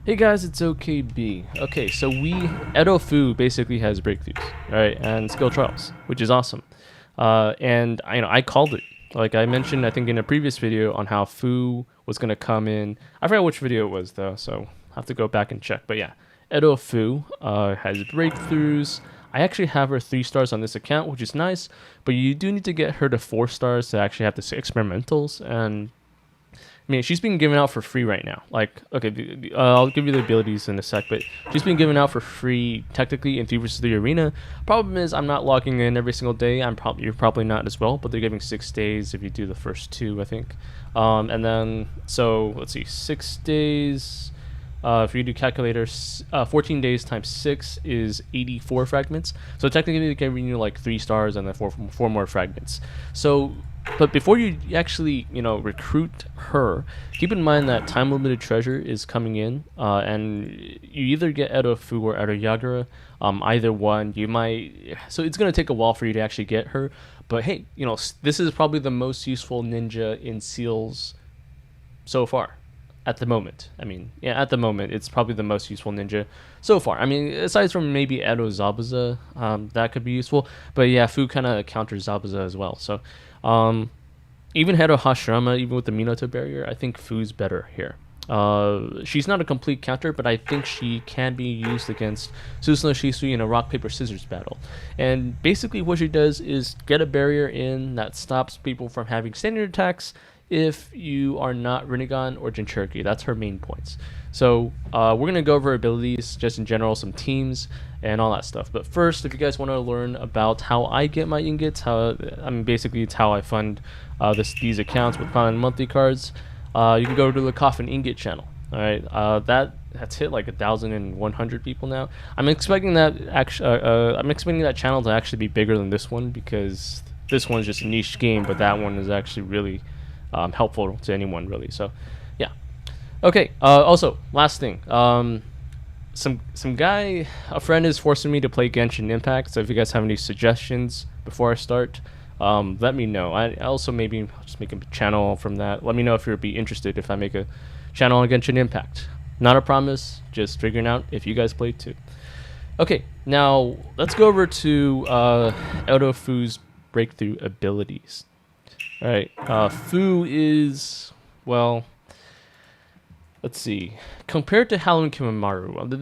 Hey guys, it's OKB. Okay, so Edo Fu basically has breakthroughs, right, and skill trials, which is awesome. And I called it. Like I mentioned, I think in a previous video on how Fu was gonna come in. I forgot which video it was though, so I have to go back and check. But yeah, Edo Fu has breakthroughs. I actually have her 3 stars on this account, which is nice, but you do need to get her to 4 stars to actually have the experimentals. And I mean, she's being given out for free right now. Like, okay, I'll give you the abilities in a sec, but she's being given out for free technically in 3 versus 3 arena. Problem is, I'm not logging in every single day. You're probably not as well, but they're giving 6 days if you do the first 2, I think. And then so let's see, 6 days. If you do calculators, 14 days times 6 is 84 fragments. So technically, they're giving you like 3 stars and then four more fragments. So but before you actually, recruit her, keep in mind that time limited treasure is coming in, and you either get Edo Fu or Edo Yagura. Either one, you might. So it's gonna take a while for you to actually get her. But hey, this is probably the most useful ninja in Seals so far. At the moment, I mean, yeah, at the moment, it's probably the most useful ninja so far. I mean, aside from maybe Edo Zabuza, that could be useful. But yeah, Fu kind of counters Zabuza as well. So, even Edo Hashirama, even with the Minato barrier, I think Fu's better here. She's not a complete counter, but I think she can be used against Susanoo Shisui in a rock paper scissors battle. And basically, what she does is get a barrier in that stops people from having standard attacks if you are not Rinnegan or Jinchuriki. That's her main points. So we're going to go over abilities, just in general, some teams, and all that stuff. But first, if you guys want to learn about how I get my ingots, basically it's how I fund these accounts with Common Monthly cards, you can go to the Coffin Ingot channel. All right, that's hit like 1,100 people now. I'm expecting that channel to actually be bigger than this one, because this one's just a niche game, but that one is actually really helpful to anyone, really. So yeah, okay. Also, last thing, some guy, a friend, is forcing me to play Genshin Impact. So if you guys have any suggestions before I start, let me know. I also maybe just make a channel from that. Let me know if you'd be interested if I make a channel on Genshin Impact. Not a promise, just figuring out if you guys play too. Okay, now let's go over to Edo Fu's breakthrough abilities. All right, Fu is, well, let's see. Compared to Halloween Kimamaru,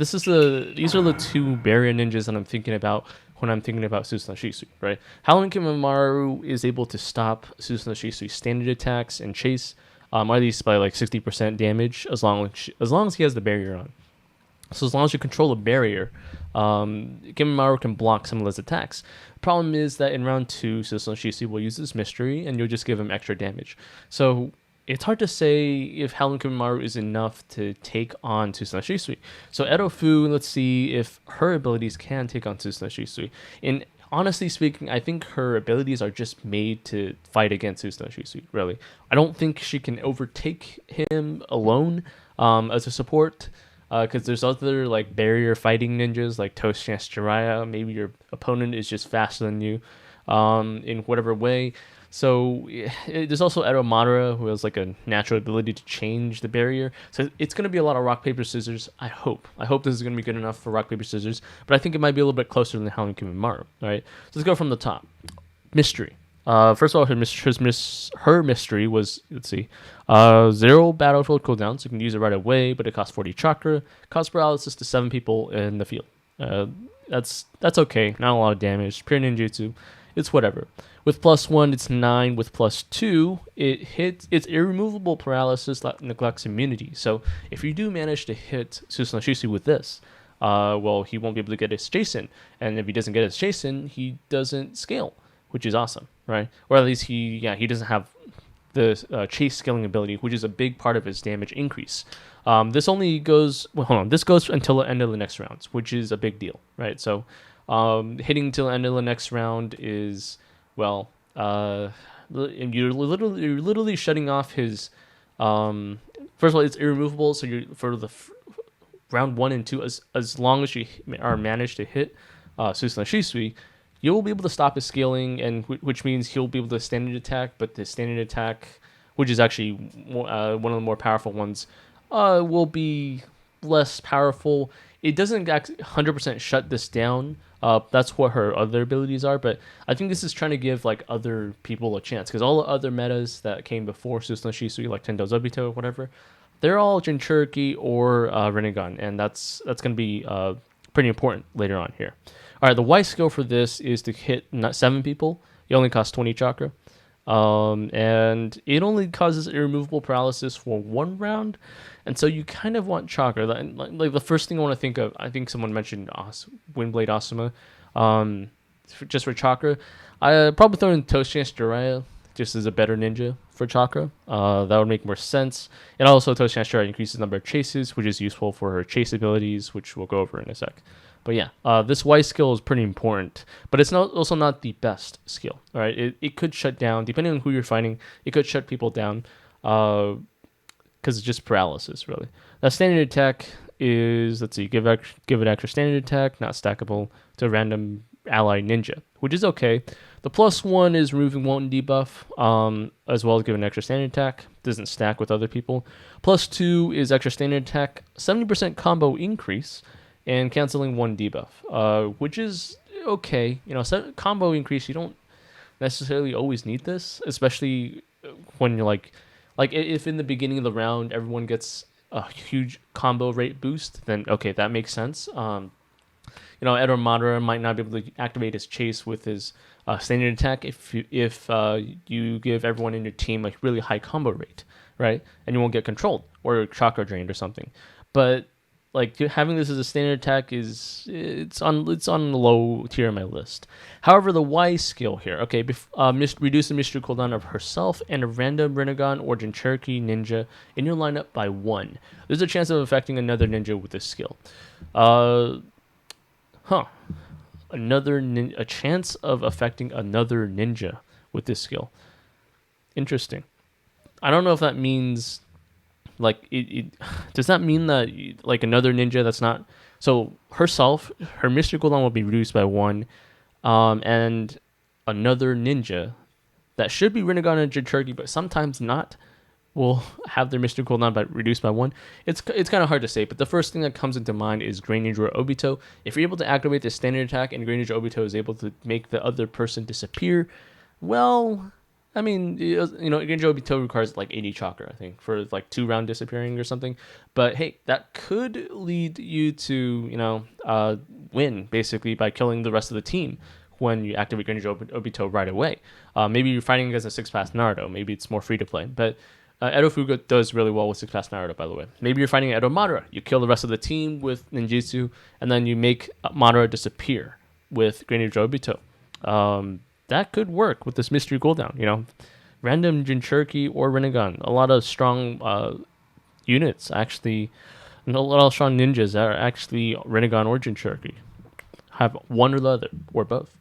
these are the 2 barrier ninjas that I'm thinking about when I'm thinking about Susanoo Shisui, right? Halloween Kimamaru is able to stop Susanoo Shisui's standard attacks and chase, at least by like 60% damage, as long as he has the barrier on. So as long as you control a barrier, Kimamaru can block some of those attacks. Problem is that in round 2, Susanoo Shisui will use this mystery, and you'll just give him extra damage. So it's hard to say if Howlin' Kimamaru is enough to take on Susanoo Shisui. So Edo Fu, let's see if her abilities can take on Susanoo Shisui. And honestly speaking, I think her abilities are just made to fight against Susanoo Shisui, really. I don't think she can overtake him alone as a support. Because there's other like barrier fighting ninjas like Toshinas Jiraiya. Maybe your opponent is just faster than you in whatever way. So there's also Edo Madara, who has like a natural ability to change the barrier. So it's going to be a lot of rock, paper, scissors, I hope. I hope this is going to be good enough for rock, paper, scissors. But I think it might be a little bit closer than Howlin' Kimamaru. All right, so let's go from the top. Mystery. First of all, her mystery was, let's see, 0 battlefield cooldown, so you can use it right away, but it costs 40 chakra, costs paralysis to 7 people in the field. That's okay, not a lot of damage, pure ninjutsu, it's whatever. With +1, it's 9. With +2, it's irremovable paralysis that neglects immunity. So if you do manage to hit Susanoo Shisui with this, well, he won't be able to get his Jason, and if he doesn't get his Jason, he doesn't scale, which is awesome, right? Or at least he doesn't have the chase scaling ability, which is a big part of his damage increase. This only goes, this goes until the end of the next round, which is a big deal, right? So hitting till the end of the next round is, well, you're literally shutting off his, first of all, it's irremovable, so you're, for the round 1 and 2, as long as you are managed to hit Susanoo Shisui, you'll be able to stop his scaling, and which means he'll be able to standard attack, but the standard attack, which is actually one of the more powerful ones, will be less powerful. It doesn't 100% shut this down. That's what her other abilities are, but I think this is trying to give like other people a chance because all the other metas that came before Susan Shisui, like Tendo Zobito or whatever, they're all Jinchuriki or Rinnegan, and that's going to be pretty important later on here. All right, the Y skill for this is to hit 7 people. It only costs 20 chakra. And it only causes irremovable paralysis for 1 round. And so you kind of want chakra. Like the first thing I want to think of, I think someone mentioned Windblade Asuma. Just for chakra, I probably throw in Toast Chance Jiraiya just as a better ninja for chakra. That would make more sense. And also Toast Chance Jiraiya increases the number of chases, which is useful for her chase abilities, which we'll go over in a sec. But yeah, this Y skill is pretty important, but it's also not the best skill. All right, it could shut down, depending on who you're fighting, it could shut people down because it's just paralysis, really. Now, standard attack is, let's see, give it extra standard attack, not stackable, to a random ally ninja, which is okay. The +1 is removing 1 debuff, as well as giving extra standard attack. Doesn't stack with other people. +2 is extra standard attack, 70% combo increase, and canceling 1 debuff, which is okay. You know, combo increase, you don't necessarily always need this, especially when you're like if in the beginning of the round everyone gets a huge combo rate boost, then okay, that makes sense. You know, Edo Madara might not be able to activate his chase with his standard attack if you give everyone in your team a really high combo rate, right? And you won't get controlled or chakra drained or something. But like having this as a standard attack it's on the low tier of my list. However, the Y skill here, okay, reduce the mystery cooldown of herself and a random Rinnegan or Jinchuriki ninja in your lineup by 1. There's a chance of affecting another ninja with this skill. A chance of affecting another ninja with this skill. Interesting. I don't know if that means. Like, it does that mean that, like, another ninja that's not... So, herself, her mystery cooldown will be reduced by 1, and another ninja that should be Rinnegan and Jinchuriki, but sometimes not, will have their mystery cooldown reduced by 1. It's kind of hard to say, but the first thing that comes into mind is Great Ninja or Obito. If you're able to activate the standard attack and Great Ninja Obito is able to make the other person disappear, well... I mean, you know, Genjo Obito requires like 80 chakra, I think, for like 2 round disappearing or something. But hey, that could lead you to, you know, win basically by killing the rest of the team when you activate Genjo Obito right away. Maybe you're fighting against a 6-pass Naruto. Maybe it's more free to play. But Edo Fu does really well with 6-pass Naruto, by the way. Maybe you're fighting Edo Madara. You kill the rest of the team with ninjutsu, and then you make Madara disappear with Genjo Obito. That could work with this mystery cooldown, you know. Random Jinchuriki or Rinnegan. A lot of strong units, actually. A lot of strong ninjas that are actually Rinnegan or Jinchuriki. Have one or the other, or both.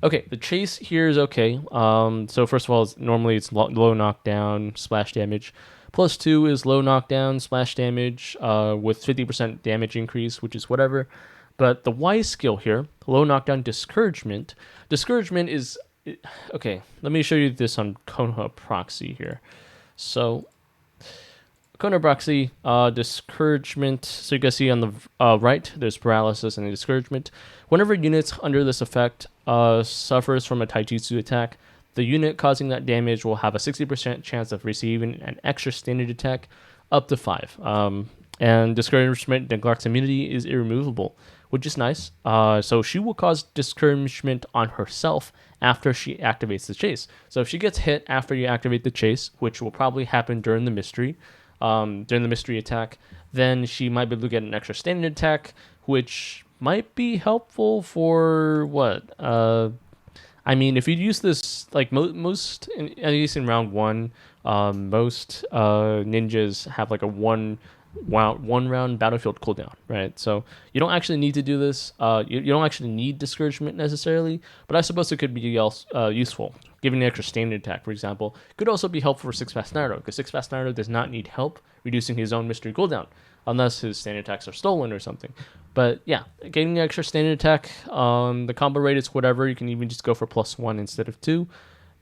Okay, the chase here is okay. So first of all, normally it's low knockdown, splash damage. +2 is low knockdown, splash damage with 50% damage increase, which is whatever. But the Y skill here, low knockdown discouragement. Discouragement is... Okay, let me show you this on Konoha Proxy here. So, Konoha Proxy, discouragement. So you can see on the right, there's paralysis and discouragement. Whenever units under this effect suffers from a taijutsu attack, the unit causing that damage will have a 60% chance of receiving an extra standard attack up to 5. And discouragement neglects immunity is irremovable, which is nice. So she will cause discouragement on herself after she activates the chase. So if she gets hit after you activate the chase, which will probably happen during the mystery attack, then she might be able to get an extra standard attack, which might be helpful for what? I mean, if you use this, like most, at least in round 1, most ninjas have like a one round battlefield cooldown, right? So you don't actually need to do this. You don't actually need discouragement necessarily, but I suppose it could be useful. Giving an extra standard attack, for example, could also be helpful for 6-pass Naruto, because 6-pass Naruto does not need help reducing his own mystery cooldown, unless his standard attacks are stolen or something. But yeah, getting an extra standard attack, the combo rate is whatever. You can even just go for +1 instead of 2.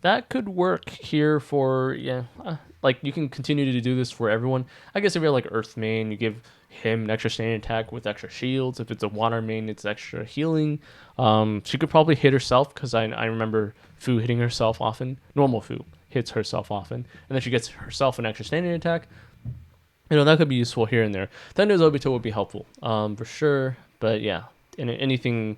That could work here for, like, you can continue to do this for everyone. I guess if you're like Earth main, you give him an extra standing attack with extra shields. If it's a water main, it's extra healing. She could probably hit herself, because I remember Fu hitting herself often. Normal Fu hits herself often, and then she gets herself an extra standing attack. That could be useful here and there. Tendo's Obito would be helpful, for sure. But yeah, anything,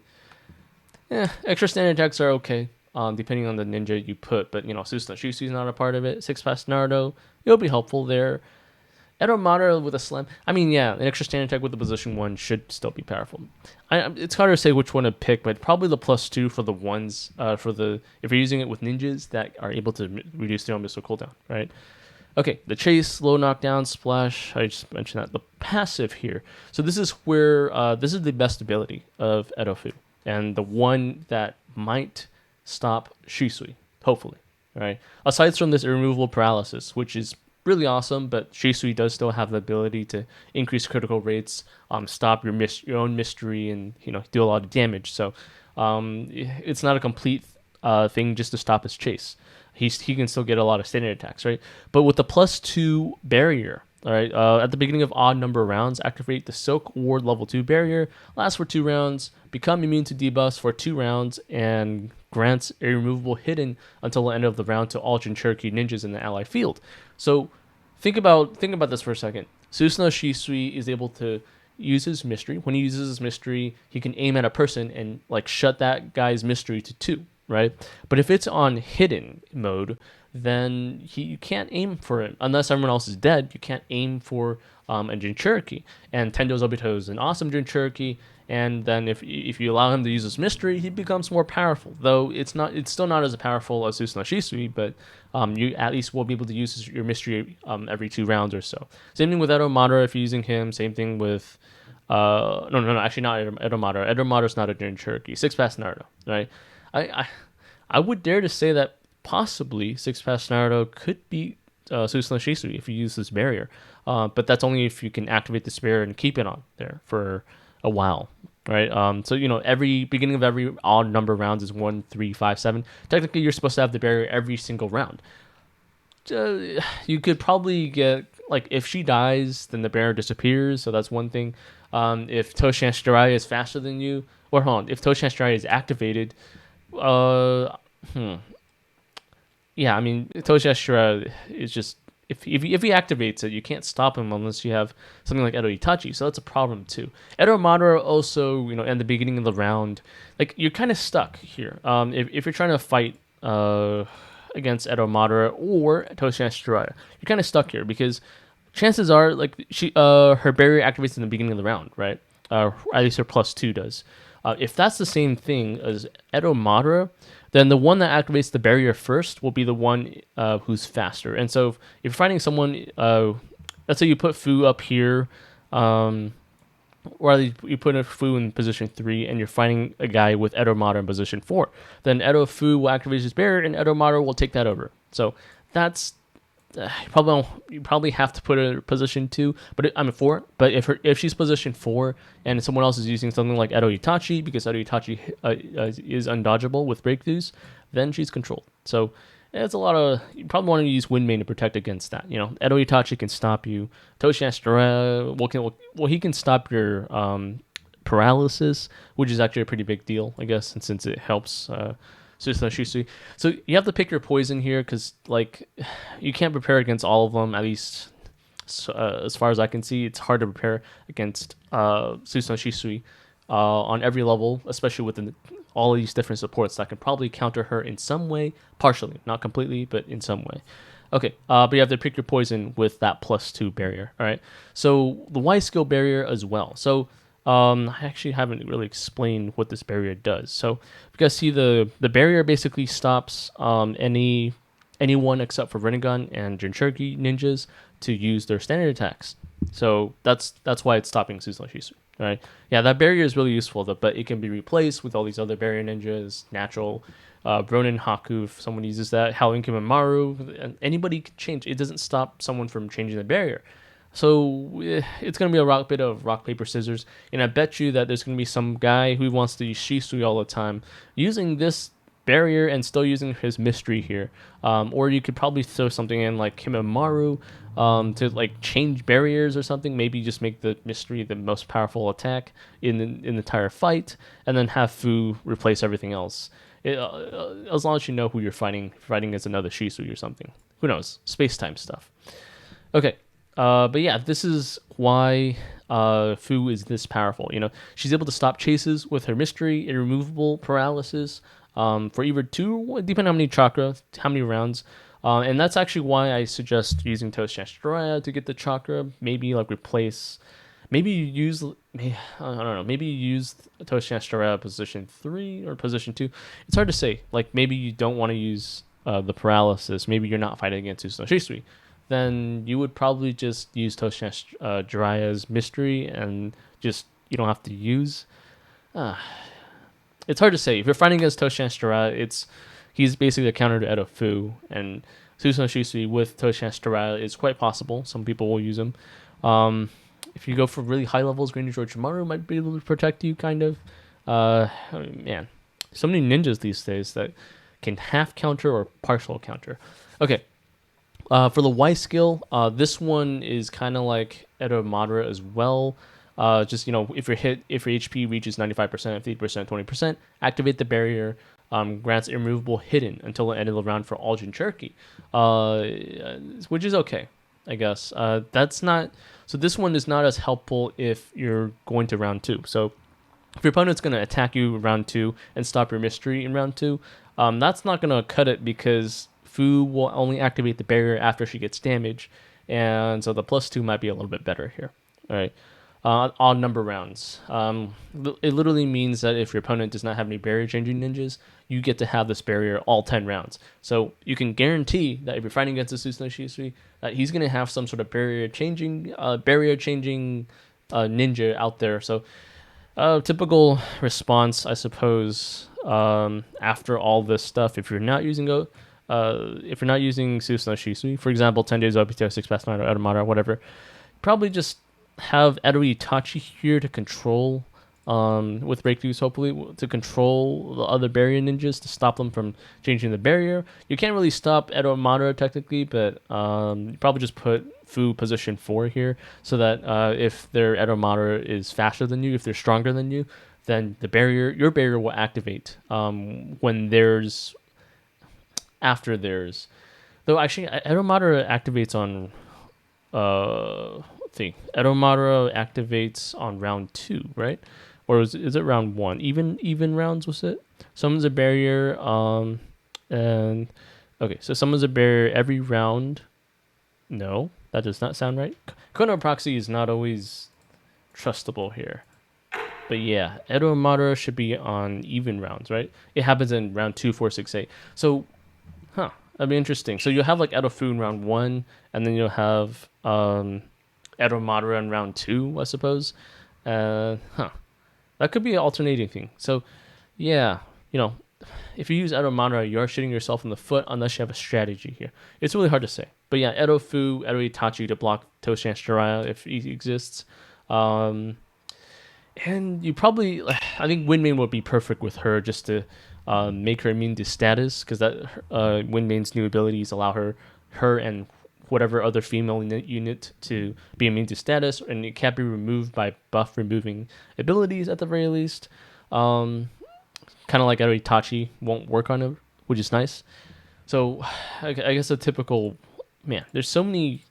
extra standing attacks are okay, depending on the ninja you put. But Susanoo Shisui is not a part of it. Six Pass Naruto, it'll be helpful there. Edo Madara with a slam. I mean, yeah, an extra standing attack with the position 1 should still be powerful. It's hard to say which one to pick, but probably the +2 for the ones if you're using it with ninjas that are able to reduce their own missile cooldown, right? Okay, the chase, low knockdown, splash. I just mentioned that. The passive here. So this is where this is the best ability of Edo Fu, and the one that might stop Shisui, hopefully. Right. Aside from this irremovable paralysis, which is really awesome, but Shisui does still have the ability to increase critical rates, stop your own mystery, and do a lot of damage. So it's not a complete thing just to stop his chase. He can still get a lot of standard attacks, right? But with the +2 barrier, all right, at the beginning of odd number rounds, activate the Silk Ward level 2 barrier, lasts for 2 rounds, become immune to debuffs for 2 rounds, and grants a removable hidden until the end of the round to all Jinchuriki ninjas in the ally field. So think about this for a second. Susanoo Shisui is able to use his mystery. When he uses his mystery, he can aim at a person and shut that guy's mystery to 2. Right? But if it's on hidden mode, then you can't aim for it. Unless everyone else is dead, you can't aim for a Jinchuriki. And Tendo's Obito is an awesome Jinchuriki, and then if you allow him to use his mystery, he becomes more powerful. Though it's still not as powerful as Susanoo Shisui, but you at least will be able to use your mystery every 2 rounds or so. Same thing with Edo Madara if you're using him. Same thing with no, actually not Edo Madara. Edo Madara's not a Jinchuriki. Six Pass Naruto, right? I would dare to say that possibly Six Pass Naruto could be Susanoo Shisui if you use this barrier. But that's only if you can activate this barrier and keep it on there for a while, right? So every beginning of every odd number rounds is 1, 3, 5, 7. Technically, you're supposed to have the barrier every single round. You could probably get if she dies, then the barrier disappears. So that's one thing. If Toshan Jiraiya is faster than you, or hold on, if Toshan Jiraiya is activated. Yeah, I mean, Toshan Jiraiya is just if he activates it, you can't stop him unless you have something like Edo Itachi. So that's a problem too. Edo Madara also, in the beginning of the round, you're kind of stuck here. If you're trying to fight against Edo Madara or Toshan Jiraiya, you're kind of stuck here because chances are her barrier activates in the beginning of the round, right? At least her +2 does. If that's the same thing as Edo Madara, then the one that activates the barrier first will be the one who's faster. And so if you're fighting someone, let's say you put Fu up here, or you put a Fu in position 3, and you're fighting a guy with Edo Madara in position 4, then Edo Fu will activate his barrier, and Edo Madara will take that over. So that's you probably have to put her in position 2, but 4. But if she's position 4 and someone else is using something like Edo Itachi, because Edo Itachi is undodgeable with breakthroughs, then she's controlled. So it's a lot of you probably want to use Wind Main to protect against that. Edo Itachi can stop you. Toshan Jiraiya, he can stop your paralysis, which is actually a pretty big deal, I guess, and since it helps. Susanoo Shisui. So you have to pick your poison here because you can't prepare against all of them. At least as far as I can see, it's hard to prepare against Susanoo Shisui on every level, especially with all of these different supports that can probably counter her in some way, partially, not completely, but in some way. Okay, but you have to pick your poison with that +2 barrier. All right. So the Y skill barrier as well. So I actually haven't really explained what this barrier does. So you guys see the barrier basically stops anyone except for Rinnegan and Jinchuriki ninjas to use their standard attacks. So that's why it's stopping Susanoo Shisui. Right? Yeah, that barrier is really useful, but it can be replaced with all these other barrier ninjas, natural, Ronin Haku if someone uses that, Howling Kimamaru, and anybody can change. It doesn't stop someone from changing the barrier. So it's going to be a bit of rock, paper, scissors. And I bet you that there's going to be some guy who wants to use Shisui all the time using this barrier and still using his mystery here. Or you could probably throw something in like Kimamaru to like change barriers or something. Maybe just make the mystery the most powerful attack in the entire fight, and then have Fu replace everything else. As long as you know who you're fighting as another Shisui or something. Who knows? Space-time stuff. Okay. But yeah, this is why Fu is this powerful. You know, she's able to stop chases with her mystery, irremovable paralysis, for either 2, depending on how many chakra, how many rounds. And that's actually why I suggest using Toast Jiraiya to get the chakra. Maybe like replace, maybe you use, I don't know, maybe you use Toast Jiraiya position 3 or position 2. It's hard to say. Like maybe you don't want to use the paralysis. Maybe you're not fighting against Susanoo Shisui. Then you would probably just use Toast Jiraiya's mystery and just, you don't have to use. It's hard to say. If you're fighting against Toast Jiraiya, he's basically a counter to Edo Fu, and Susanoo Shisui with Toast Jiraiya is quite possible. Some people will use him. If you go for really high levels, Greninja Orochimaru might be able to protect you, kind of. Man, so many ninjas these days that can half counter or partial counter. Okay. For the Y skill, this one is kind of like Edo Madara as well. Just, you know, if your HP reaches 95%, 50%, 20%, activate the barrier. Grants immovable hidden until the end of the round for all Jinchuriki, which is okay, I guess. So this one is not as helpful if you're going to round 2. So if your opponent's going to attack you in round 2 and stop your mystery in round 2, that's not going to cut it because Fu will only activate the barrier after she gets damage, and so the +2 might be a little bit better here. All right. Odd number rounds. It literally means that if your opponent does not have any barrier changing ninjas, you get to have this barrier all 10 rounds. So you can guarantee that if you're fighting against a Susanoo Shisui, that he's going to have some sort of barrier changing ninja out there. So typical response, I suppose, after all this stuff, if you're not using Susanoo Shisui, for example, 10 days OPTO, 6 past 9 or Automata, whatever, probably just have Edo Itachi here to control, with breakthroughs, hopefully, to control the other barrier ninjas to stop them from changing the barrier. You can't really stop Edo Madara technically, but you probably just put Fu position 4 here so that if their Edo Madara is faster than you, if they're stronger than you, then your barrier will activate when there's after theirs. Though actually Edo Madara activates on Edo Madara activates on round 2, right? Or is it round 1? Even rounds, was it? Summons a barrier, and okay, so summons a barrier every round. No, that does not sound right. Kono proxy is not always trustable here. But yeah, Edo Madara should be on even rounds, right? It happens in round 2, 4, 6, 8. So that'd be interesting. So you'll have like Edo Fu in round 1, and then you'll have Edo Madara in round 2, I suppose. That could be an alternating thing. So yeah, you know, if you use Edo Madara, you are shooting yourself in the foot unless you have a strategy here. It's really hard to say. But yeah, Edo Fu, Edo Itachi to block Toast Jiraiya if he exists. And you probably, I think Windmane would be perfect with her just to make her immune to status, because that Windmane's new abilities allow her and whatever other female unit to be immune to status, and it can't be removed by buff removing abilities at the very least. Kind of like Edo Itachi won't work on it, which is nice. So I guess a typical, man, there's so many.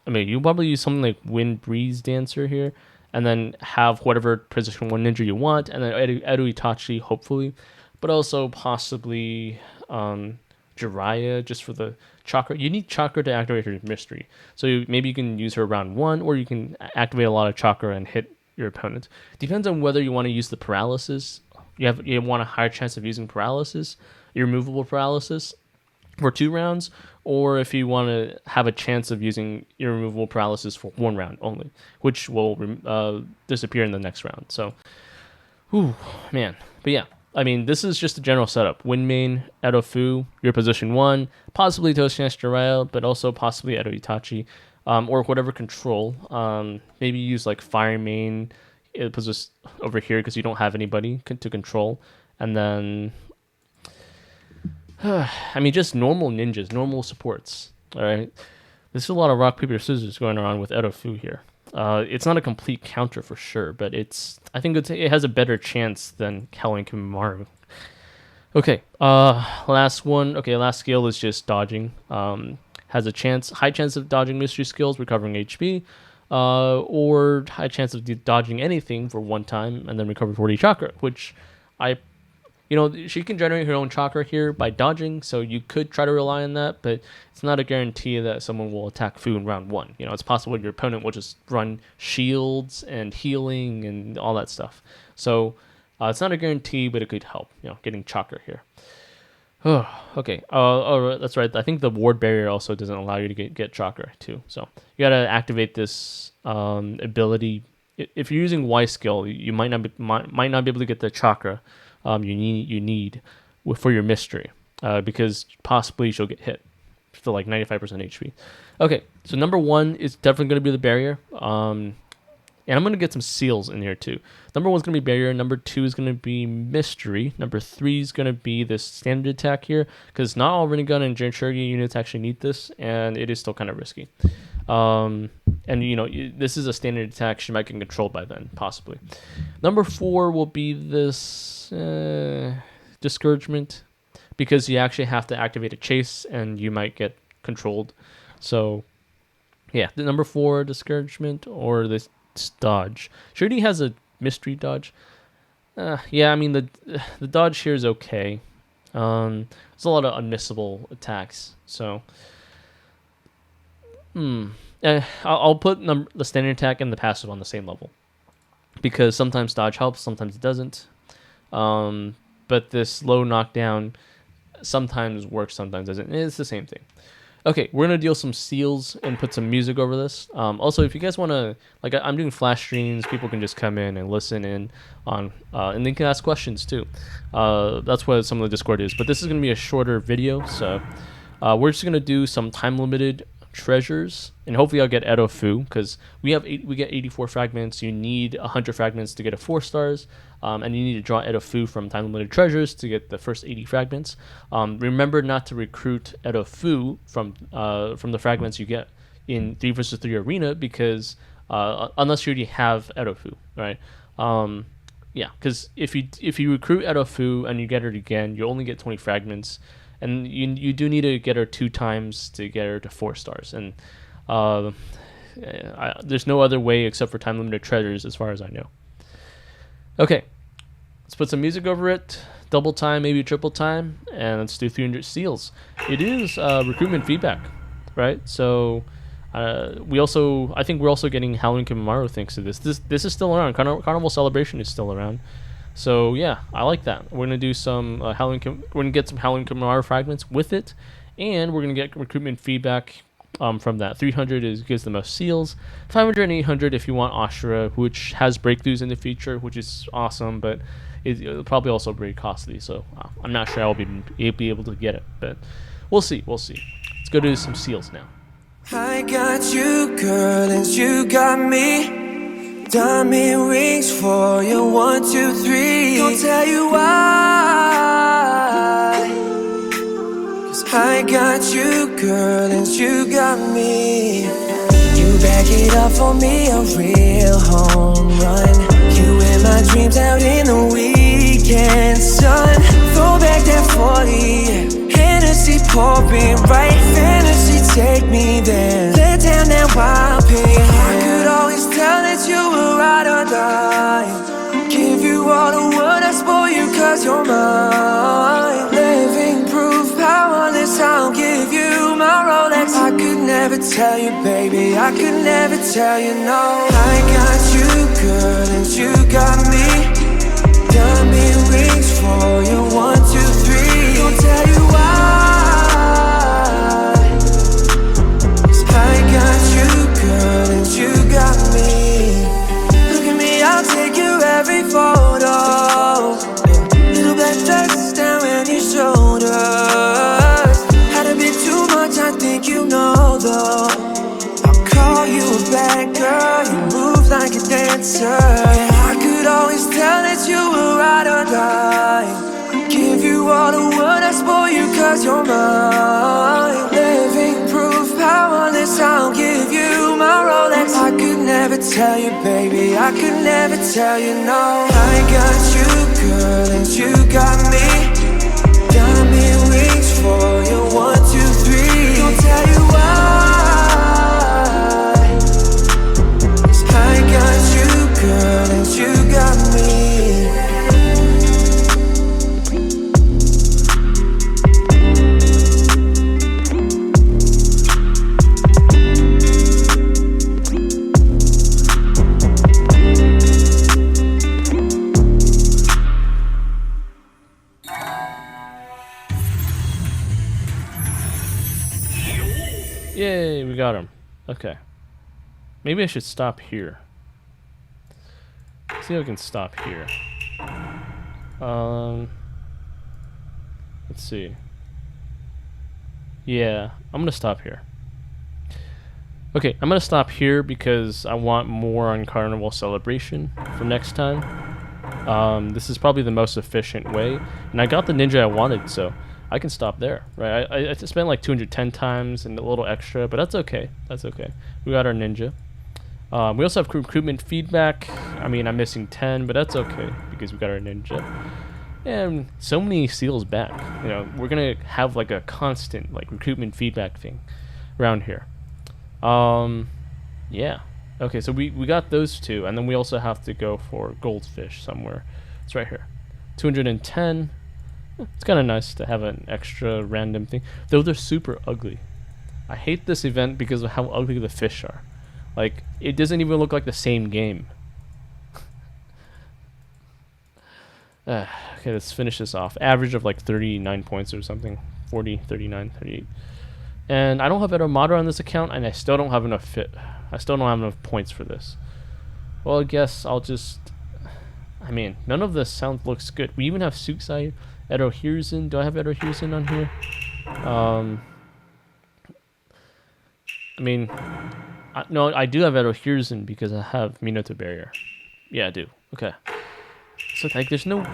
I mean, you probably use something like Wind Breeze Dancer here, and then have whatever position 1 ninja you want, and then Edo Itachi, hopefully, but also possibly Jiraiya just for the chakra. You need chakra to activate her mystery. So maybe you can use her round 1, or you can activate a lot of chakra and hit your opponent. Depends on whether you want to use the paralysis. You want a higher chance of using paralysis, irremovable paralysis, for 2 rounds, or if you want to have a chance of using irremovable paralysis for 1 round only, which will disappear in the next round. So, man. But yeah, I mean, this is just a general setup. Windmane, Edo Fu, your position 1, possibly Toast Jiraiya, but also possibly Edo Itachi, or whatever control. Maybe use like Fire Main, it puts us over here because you don't have anybody to control, and then I mean, just normal ninjas, normal supports. All right. There's a lot of rock, paper, scissors going around with Edo Fu here. It's not a complete counter for sure, but I think it has a better chance than Howling Kimimaro. Okay, last one. Okay, last skill is just dodging. Has a high chance of dodging mystery skills, recovering HP, or high chance of dodging anything for one time and then recover 40 chakra, which she can generate her own chakra here by dodging, so you could try to rely on that, but it's not a guarantee that someone will attack Fu in round 1. It's possible your opponent will just run shields and healing and all that stuff. So it's not a guarantee, but it could help, getting chakra here. Oh, okay. That's right. I think the ward barrier also doesn't allow you to get chakra too. So you gotta activate this ability. If you're using Y skill, you might not be able to get the chakra you need for your mystery, because possibly she'll get hit for like 95% HP. Okay, so number 1 is definitely going to be the barrier. And I'm going to get some seals in here too. Number 1 is going to be barrier. Number 2 is going to be mystery. Number 3 is going to be this standard attack here, because not all Rinnegan and Jinchuriki units actually need this, and it is still kind of risky. And this is a standard attack. She might get controlled by then, possibly. Number 4 will be this discouragement, because you actually have to activate a chase and you might get controlled. So yeah, the number 4 discouragement or this dodge. She already has a mystery dodge. Yeah, I mean the dodge here is okay. There's a lot of unmissable attacks, so I'll put the standard attack and the passive on the same level, because sometimes dodge helps, sometimes it doesn't. But this low knockdown sometimes works, sometimes doesn't. It's the same thing. Okay, we're gonna deal some seals and put some music over this. Also, if you guys want to, I'm doing flash streams, people can just come in and listen in on, and they can ask questions too. That's what some of the Discord is. But this is gonna be a shorter video, so we're just gonna do some time-limited treasures, and hopefully I'll get Edo Fu, because we get 84 fragments. You need 100 fragments to get a 4 stars, and you need to draw Edo Fu from time limited treasures to get the first 80 fragments. Remember not to recruit Edo Fu from the fragments you get in 3 vs 3 arena, because unless you already have Edo Fu, right? Yeah, because if you recruit Edo Fu and you get her again, you only get 20 fragments. And you do need to get her 2 times to get her to 4 stars. And there's no other way except for time limited treasures as far as I know. Okay, let's put some music over it. Double time, maybe triple time. And let's do 300 seals. It is recruitment feedback, right? So I think we're also getting Howling Kimimaro thanks to this. This is still around. Carnival Celebration is still around. So yeah, I like that. We're gonna do some we're gonna get some Howling Kimimaro fragments with it, and we're gonna get recruitment feedback from that. 300 gives the most seals. 500 and 800 if you want Ashura, which has breakthroughs in the future, which is awesome, but it'll probably also very costly. So I'm not sure I'll be able to get it, but we'll see. Let's go do some seals now. I got you, girl, and you got me. Diamond rings for you, 1, 2, 3. Don't tell you why, 'cause I got you, girl, and you got me. You back it up for me, a real home run. You in my dreams out in the weekend sun. Throw back that 40, Hennessy pouring right. Fantasy take me there. Let down that wild pig. I could always tell that you were ride or die. Give you all the world, I spoil you 'cause you're mine. Living proof, powerless, I'll give you my Rolex. I could never tell you, baby, I could never tell you no. I got you, girl, and you got me. Diamond rings for you, 1, 2, 3. Don't tell you why, 'cause I got you, girl, and you got me. Look at me, I'll take you every photo. Little black dress down on your shoulders. Had a bit too much, I think you know though. I'll call you a bad girl, you move like a dancer. I could always tell that you were ride or die. Give you all the world, I spoil you cause you're mine. Living proof, powerless, I'll give you my Rolex. I could never tell you, baby, I could never tell you no. I got you, girl, and you got me. Got me wings for you, 1, 2, 3. Don't tell you why. 'Cause I got you, girl, and you got me. Yay, we got him. Okay. Maybe I should stop here. Let's see if I can stop here. Let's see. Yeah, I'm gonna stop here. Okay, I'm gonna stop here because I want more on Carnival Celebration for next time. This is probably the most efficient way, and I got the ninja I wanted, so I can stop there, right? I spent like 210 times and a little extra, but that's okay. That's okay. We got our ninja. We also have recruitment feedback. I mean, I'm missing 10, but that's okay because we got our ninja. And so many seals back. You know, we're gonna have like a constant like recruitment feedback thing around here. Yeah. Okay, so we got those two, and then we also have to go for goldfish somewhere. It's right here. 210. It's kind of nice to have an extra random thing, though they're super ugly. I hate this event because of how ugly the fish are. Like, it doesn't even look like the same game. Okay, let's finish this off. Average of like 39 points or something. 40, 39, 38. And I don't have Edo Madara on this account, and I still don't have enough I still don't have enough points for this. Well, I guess I'll just... I mean, none of this looks good. We even have Shisui, Edo RYYZN. Do I have Edo RYYZN on here? I mean, no, I do have Edo RYYZN because I have Minato Barrier. Yeah, I do. Okay. So like, there's no...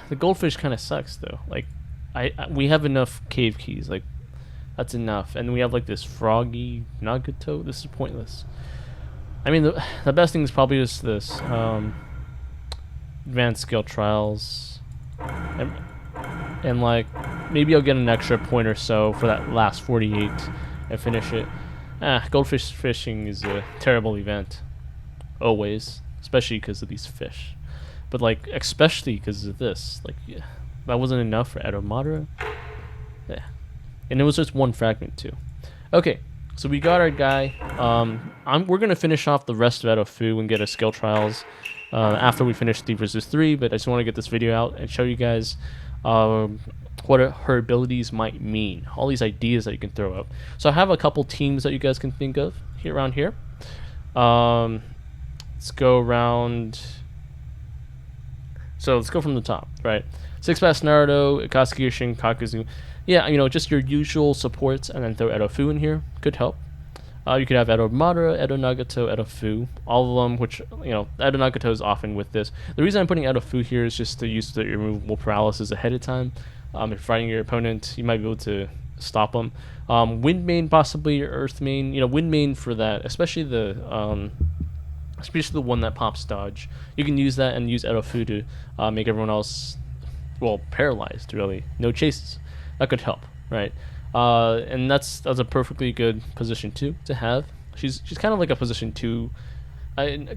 The goldfish kind of sucks though. Like, we have enough cave keys. Like, that's enough. And we have like this froggy Nagato. This is pointless. I mean, the best thing is probably just this. Advanced skill trials. And like, maybe I'll get an extra point or so for that last 48 and finish it. Goldfish fishing is a terrible event. Always. Especially because of these fish. But like, especially because of this. Like, yeah, that wasn't enough for Edo Madara. Yeah. And it was just one fragment too. Okay, so we got our guy. We're going to finish off the rest of Edo Fu and get a skill trials after we finish 3 vs 3. But I just want to get this video out and show you guys what her abilities might mean. All these ideas that you can throw up. So I have a couple teams that you guys can think of here around here. Let's go around. So let's go from the top, right? 6-Pass Naruto, Akatsuki Shin, Kakuzu. Yeah, you know, just your usual supports, and then throw Edo Fu in here. Could help. You could have Edo Madara, Edo Nagato, Edo Fu. All of them, which, you know, Edo Nagato is often with this. The reason I'm putting Edo Fu here is just to use the removable paralysis ahead of time. If you're fighting your opponent, you might be able to stop them. Wind Main, possibly, or Earth Main. You know, Wind Main for that, especially the one that pops dodge. You can use that and use Edo Fu to make everyone else, well, paralyzed, really. No chases. That could help, right? And that's a perfectly good position to have. She's kind of like a position 2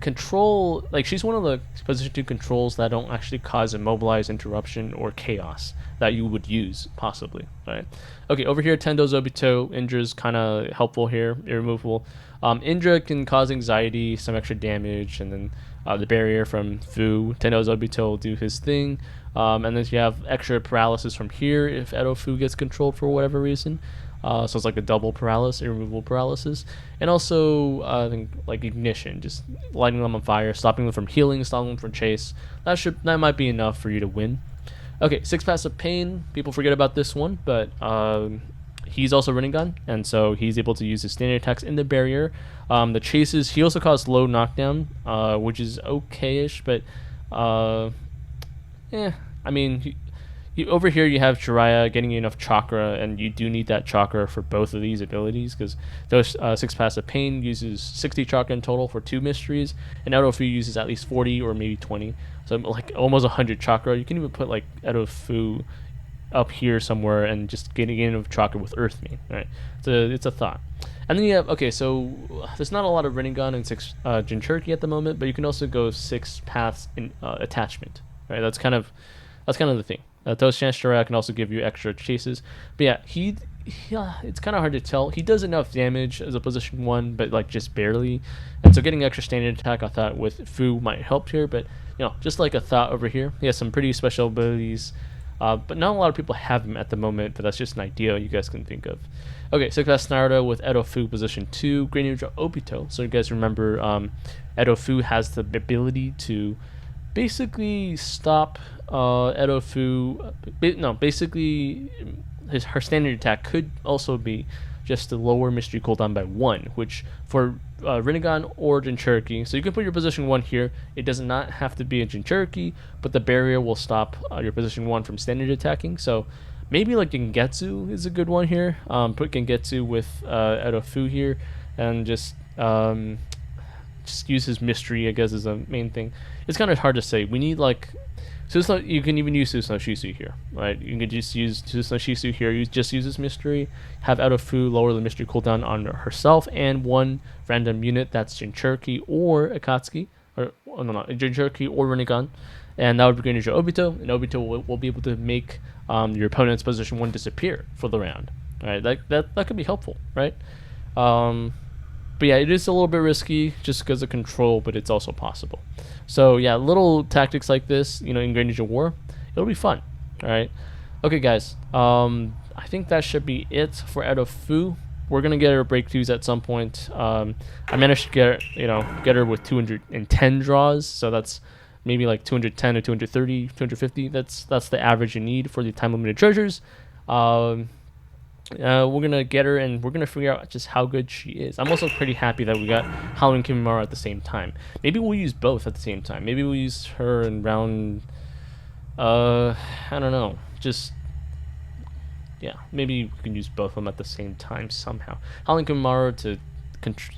control. Like, she's one of the position 2 controls that don't actually cause immobilize, interruption, or chaos that you would use possibly, right? Okay, over here, Tendo Zobito. Indra's kind of helpful here, irremovable. Indra can cause anxiety, some extra damage, and then the barrier from Fu. Tendo Zobito will do his thing. And then you have extra paralysis from here if Edo Fu gets controlled for whatever reason. So it's like a double paralysis, irremovable paralysis. And also, I think, like ignition, just lighting them on fire, stopping them from healing, stopping them from chase. That might be enough for you to win. Okay, 6-Pass of Pain. People forget about this one, but he's also running gun, and so he's able to use his standard attacks in the barrier. The chases, he also caused low knockdown, which is okay-ish, but yeah, I mean, over here you have Jiraiya getting enough chakra, and you do need that chakra for both of these abilities, because those 6 Paths of Pain uses 60 chakra in total for 2 mysteries, and Edo Fu uses at least 40 or maybe 20, so like almost 100 chakra. You can even put like Edo Fu up here somewhere and just getting enough chakra with Earth Main, right? It's a thought. And then you have, okay, so there's not a lot of Rinnegan and 6 Jinchuriki at the moment, but you can also go 6 Paths in attachment, right? That's kind of the thing. Toshan Shiraya can also give you extra chases, but yeah, it's kind of hard to tell. He does enough damage as a position 1, but like just barely, and so getting extra standard attack I thought with Fu might help here, but you know, just like a thought over here. He has some pretty special abilities, but not a lot of people have him at the moment, but that's just an idea you guys can think of. Okay, 6 Paths Naruto with Edo Fu position 2, Great Ninja Obito. So you guys remember Edo Fu has the ability to basically stop Edo Fu. Basically her standard attack could also be just to lower mystery cooldown by 1, which for Rinnegan or Jinchuriki, so you can put your position 1 here. It does not have to be a Jinchuriki, but the barrier will stop your position 1 from standard attacking. So maybe like Gengetsu is a good one here. Put Gengetsu with Edo Fu here, and just use his mystery, I guess, is the main thing. It's kind of hard to say. We need like Susanoo. You can even use Susanoo Shisui here, right? You can just use Susanoo Shisui here. You just use this mystery. Have Edo Fu lower the mystery cooldown on herself and 1 random unit. That's Jinchuriki or Akatsuki, or Jinchuriki or Rinnegan, and that would be Great Ninja Obito. And Obito will be able to make your opponent's position 1 disappear for the round. All right, that could be helpful, right? But yeah, it is a little bit risky just because of control, but it's also possible. So yeah, little tactics like this, you know, in Great Ninja War, it'll be fun. All right, okay, guys. I think that should be it for Edo Fu. We're gonna get her breakthroughs at some point. I managed to get her with 210 draws, so that's maybe like 210 or 230, 250. That's the average you need for the time limited treasures. We're gonna get her, and we're gonna figure out just how good she is. I'm also pretty happy that we got Howling Kimimaro at the same time. Maybe we'll use both at the same time. Maybe we'll use her in round, I don't know, just, yeah, maybe we can use both of them at the same time somehow. Howling Kimimaro to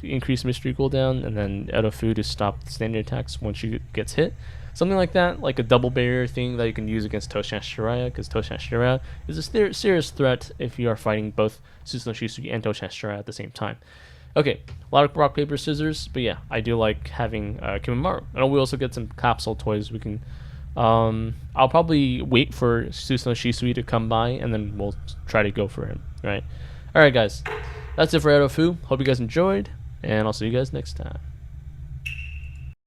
increase mystery cooldown, and then Edo Fu to stop standard attacks once she gets hit. Something like that, like a double barrier thing that you can use against Toshan Shiraya, because Toshan Shiraya is a serious threat if you are fighting both Susanoo Shisui and Toshan Shiraya at the same time. Okay, a lot of rock, paper, scissors, but yeah, I do like having Kimimaro. And we also get some capsule toys. We can, I'll probably wait for Susanoo Shisui to come by, and then we'll try to go for him, right? Alright guys, that's it for Edo Fu. Hope you guys enjoyed, and I'll see you guys next time.